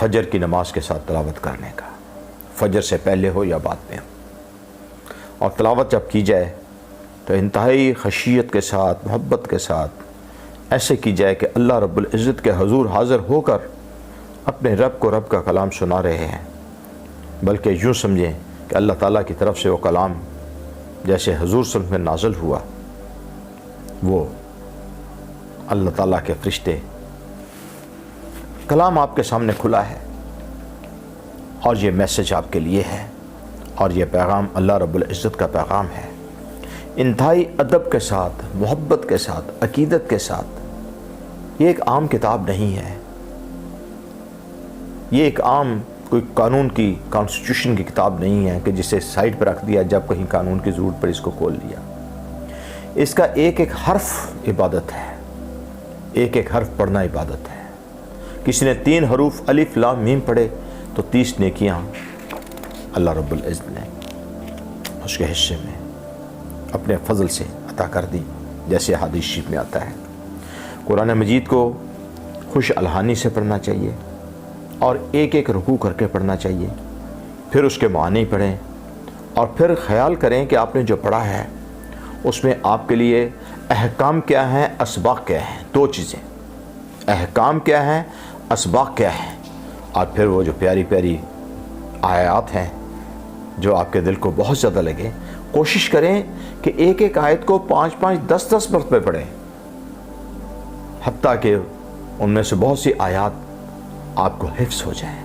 فجر کی نماز کے ساتھ تلاوت کرنے کا، فجر سے پہلے ہو یا بعد میں ہو، اور تلاوت جب کی جائے تو انتہائی خشیت کے ساتھ، محبت کے ساتھ ایسے کی جائے کہ اللہ رب العزت کے حضور حاضر ہو کر اپنے رب کو رب کا کلام سنا رہے ہیں، بلکہ یوں سمجھیں کہ اللہ تعالیٰ کی طرف سے وہ کلام جیسے حضور صلی اللہ علیہ وسلم میں نازل ہوا، وہ اللہ تعالیٰ کے فرشتے، کلام آپ کے سامنے کھلا ہے اور یہ میسج آپ کے لیے ہے، اور یہ پیغام اللہ رب العزت کا پیغام ہے۔ انتہائی ادب کے ساتھ، محبت کے ساتھ، عقیدت کے ساتھ۔ یہ ایک عام کتاب نہیں ہے، یہ ایک عام کوئی قانون کی، کانسٹیٹیوشن کی کتاب نہیں ہے کہ جسے سائڈ پر رکھ دیا، جب کہیں قانون کی ضرورت پڑی اس کو کھول لیا۔ اس کا ایک ایک حرف عبادت ہے، ایک ایک حرف پڑھنا عبادت ہے۔ کسی نے 3 حروف الف لام میم پڑھے تو 30 نیکیاں اللہ رب العزت نے اس کے حصے میں اپنے فضل سے عطا کر دی، جیسے حدیث شریف میں آتا ہے۔ قرآن مجید کو خوش الحانی سے پڑھنا چاہیے اور ایک ایک رکوع کر کے پڑھنا چاہیے، پھر اس کے معنی پڑھیں اور پھر خیال کریں کہ آپ نے جو پڑھا ہے اس میں آپ کے لیے احکام کیا ہیں، اسباق کیا ہیں۔ 2 چیزیں، احکام کیا ہیں، اسباق کیا ہیں، اور پھر وہ جو پیاری پیاری آیات ہیں جو آپ کے دل کو بہت زیادہ لگے، کوشش کریں کہ ایک ایک آیت کو 5 10 مرتبہ پڑھیں، حتیٰ کہ ان میں سے بہت سی آیات آپ کو حفظ ہو جائیں،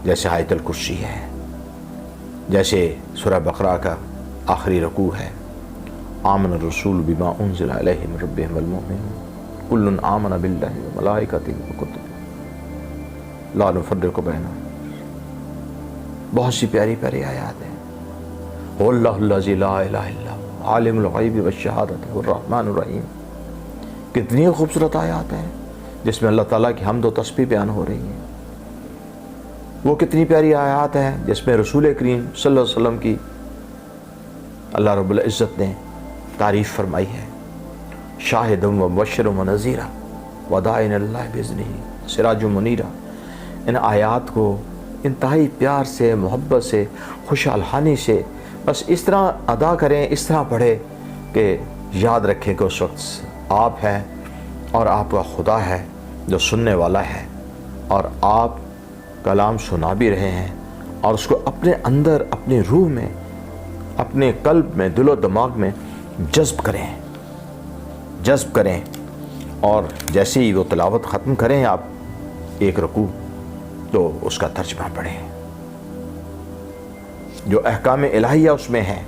جیسے آیت الکرسی ہے، جیسے سورہ بقرہ کا آخری رکوع ہے، آمن الرسول بما انزل الیہ من ربہ والمؤمنون کل آمن باللہ وملائکتہ وکتبہ لا نفرق بین۔ بہت سی پیاری پیاری آیات ہیں۔ واللہ الذی لا الہ الا هو عالم الغیب والشہادۃ الرحمن الرحیم۔ کتنی خوبصورت آیات ہیں جس میں اللہ تعالیٰ کی حمد و تسبیح بیان ہو رہی ہے۔ وہ کتنی پیاری آیات ہیں جس میں رسول کریم صلی اللہ علیہ وسلم کی اللہ رب العزت نے تعریف فرمائی ہے، شاہد و مبشر و نذیرا وداعیا الی اللہ باذنہ سراج منیرا۔ ان آیات کو انتہائی پیار سے، محبت سے، خوش الحانی سے بس اس طرح ادا کریں، اس طرح پڑھیں کہ یاد رکھیں کہ اس وقت آپ ہیں اور آپ کا خدا ہے جو سننے والا ہے، اور آپ کلام سنا بھی رہے ہیں، اور اس کو اپنے اندر، اپنی روح میں، اپنے قلب میں، دل و دماغ میں جذب کریں، اور جیسے ہی وہ تلاوت ختم کریں آپ ایک رکوع، تو اس کا ترجمہ پڑھیں۔ جو احکام الہیہ اس میں ہیں،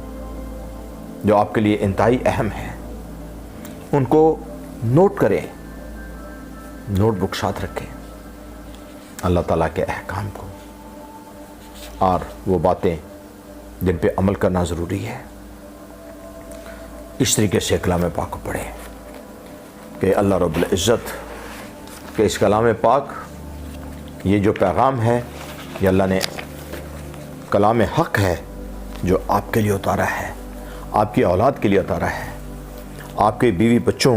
جو آپ کے لیے انتہائی اہم ہیں، ان کو نوٹ کریں، نوٹ بک ساتھ رکھیں، اللہ تعالیٰ کے احکام کو، اور وہ باتیں جن پہ عمل کرنا ضروری ہے۔ اس طریقے سے کلام پاک کو پڑھیں کہ اللہ رب العزت کے اس کلام پاک، یہ جو پیغام ہے، یہ اللہ نے کلام حق ہے جو آپ کے لیے اتارا ہے، آپ کی اولاد کے لیے اتارا ہے، آپ کے بیوی بچوں،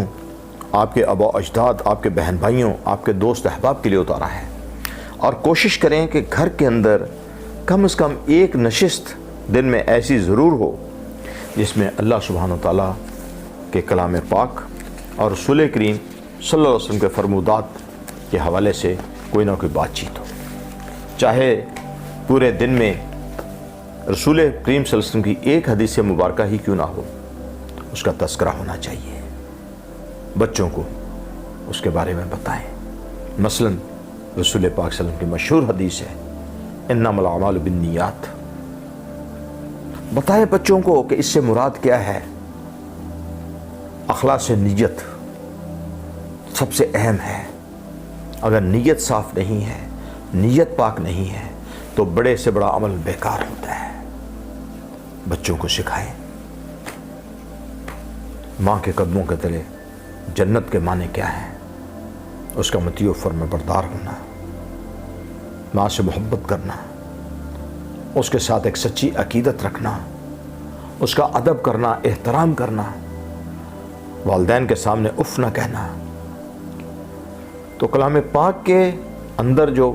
آپ کے آبا و اجداد، آپ کے بہن بھائیوں، آپ کے دوست احباب کے لیے اتارا ہے۔ اور کوشش کریں کہ گھر کے اندر کم از کم ایک نشست دن میں ایسی ضرور ہو جس میں اللہ سبحانہ و تعالیٰ کے کلام پاک اور رسول کریم صلی اللہ علیہ وسلم کے فرمودات کے حوالے سے کوئی نہ کوئی بات چیت ہو۔ چاہے پورے دن میں رسول کریم صلی اللہ علیہ وسلم کی ایک حدیث مبارکہ ہی کیوں نہ ہو، اس کا تذکرہ ہونا چاہیے۔ بچوں کو اس کے بارے میں بتائیں۔ مثلا رسول پاک صلی اللہ علیہ وسلم کی مشہور حدیث ہے، انما الاعمال بالنیات۔ بتائیں بچوں کو کہ اس سے مراد کیا ہے۔ اخلاص نیت سب سے اہم ہے۔ اگر نیت صاف نہیں ہے، نیت پاک نہیں ہے، تو بڑے سے بڑا عمل بیکار ہوتا ہے۔ بچوں کو سکھائیں۔ ماں کے قدموں کے تلے جنت کے معنی کیا ہے، اس کا مطیع و فرما بردار ہونا، ماں سے محبت کرنا، اس کے ساتھ ایک سچی عقیدت رکھنا، اس کا ادب کرنا، احترام کرنا، والدین کے سامنے اف نہ کہنا۔ تو کلام پاک کے اندر جو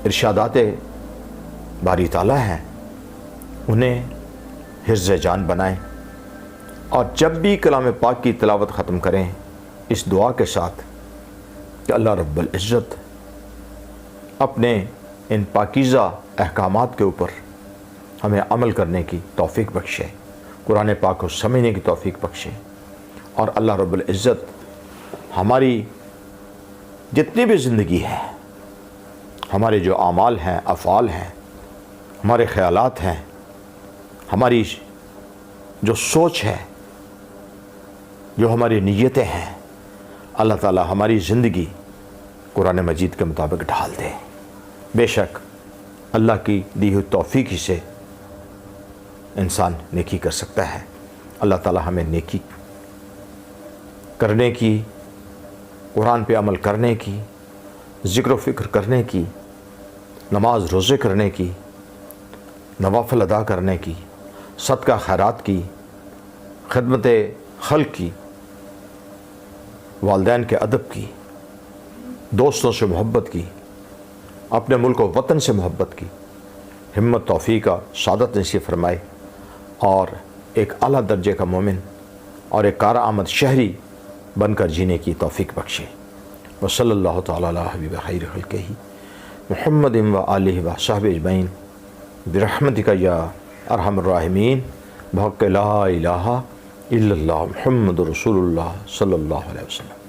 ارشادات باری تعالیٰ ہیں انہیں حفظ جان بنائیں، اور جب بھی کلام پاک کی تلاوت ختم کریں اس دعا کے ساتھ کہ اللہ رب العزت اپنے ان پاکیزہ احکامات کے اوپر ہمیں عمل کرنے کی توفیق بخشے، قرآن پاک کو سمجھنے کی توفیق بخشے، اور اللہ رب العزت ہماری جتنی بھی زندگی ہے، ہمارے جو اعمال ہیں، افعال ہیں، ہمارے خیالات ہیں، ہماری جو سوچ ہے، جو ہماری نیتیں ہیں، اللہ تعالی ہماری زندگی قرآن مجید کے مطابق ڈھال دے۔ بے شک اللہ کی دی ہوئی توفیق ہی سے انسان نیکی کر سکتا ہے۔ اللہ تعالی ہمیں نیکی کرنے کی، قرآن پہ عمل کرنے کی، ذکر و فکر کرنے کی، نماز روزے کرنے کی، نوافل ادا کرنے کی، صدقہ خیرات کی، خدمت خلق کی، والدین کے ادب کی، دوستوں سے محبت کی، اپنے ملک و وطن سے محبت کی، ہمت توفیق کا سعادت نصیب فرمائے، اور ایک اعلیٰ درجے کا مومن اور ایک کارآمد شہری بن کر جینے کی توفیق بخشے۔ وصلی اللہ تعالی علی حبیب خیر خلقہ محمد و آلہ و صحبہ اجمعین برحمتک یا ارحم الراحمین بحق لا الہ الا اللہ محمد رسول اللہ صلی اللہ علیہ وسلم۔